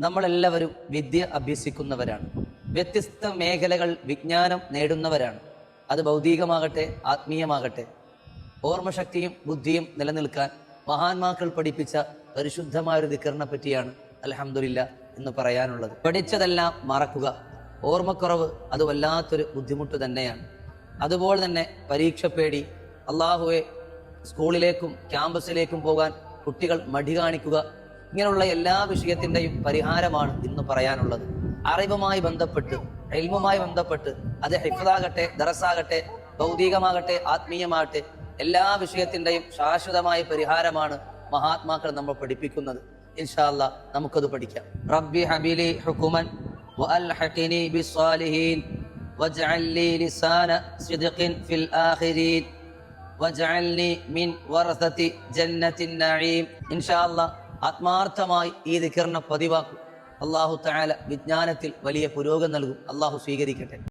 നമ്മളെല്ലാവരും വിദ്യ അഭ്യസിക്കുന്നവരാണ്. വ്യത്യസ്ത മേഖലകൾ വിജ്ഞാനം നേടുന്നവരാണ്. അത് ഭൗതികമാകട്ടെ ആത്മീയമാകട്ടെ. ഓർമ്മശക്തിയും ബുദ്ധിയും നിലനിൽക്കാൻ മഹാന്മാക്കൾ പഠിപ്പിച്ച പരിശുദ്ധമായൊരു ദിക്റിനെ പറ്റിയാണ് അൽഹംദുലില്ലാ എന്ന് പറയാനുള്ളത്. പഠിച്ചതെല്ലാം മറക്കുക, ഓർമ്മക്കുറവ് അത് വല്ലാത്തൊരു ബുദ്ധിമുട്ട് തന്നെയാണ്. അതുപോലെ തന്നെ പരീക്ഷ പേടി, അള്ളാഹുവെ സ്കൂളിലേക്കും ക്യാമ്പസിലേക്കും പോകാൻ കുട്ടികൾ മടി കാണിക്കുക, ഇങ്ങനെയുള്ള എല്ലാ വിഷയത്തിൻ്റെയും പരിഹാരമാണ് ഇന്ന് പറയാനുള്ളത്. അറിവുമായി ബന്ധപ്പെട്ട്, ഇൽമുമായി ബന്ധപ്പെട്ട്, അത് ഹിഫ്ളാകട്ടെ, ദറസാകട്ടെ, ഭൗതികമാകട്ടെ, ആത്മീയമാകട്ടെ, എല്ലാ വിഷയത്തിൻ്റെയും ശാശ്വതമായ പരിഹാരമാണ് മഹാത്മാക്കൾ നമ്മൾ പഠിപ്പിക്കുന്നത്. ഇൻഷാ അല്ലാഹ് നമുക്കത് പഠിക്കാം. റബ്ബി ഹബിലി ഹുകുമൻ വഅൽഹഖിനി ബിസ്സാലിഹീൻ വജ്അൽ ലി ലിസാന സിദ്ഖിൻ ഫിൽ ആഖിരീൻ വജ്അൽനി മിൻ വറസതി ജന്നത്തിൻ നഈം. ഇൻഷാ അല്ലാഹ് ആത്മാർത്ഥമായി ഈ ദിക്റിനെ പതിവാക്കും. അല്ലാഹു തആല വിജ്ഞാനത്തിൽ വലിയ പുരോഗതി നൽകും. അല്ലാഹു സ്വീകരിക്കട്ടെ.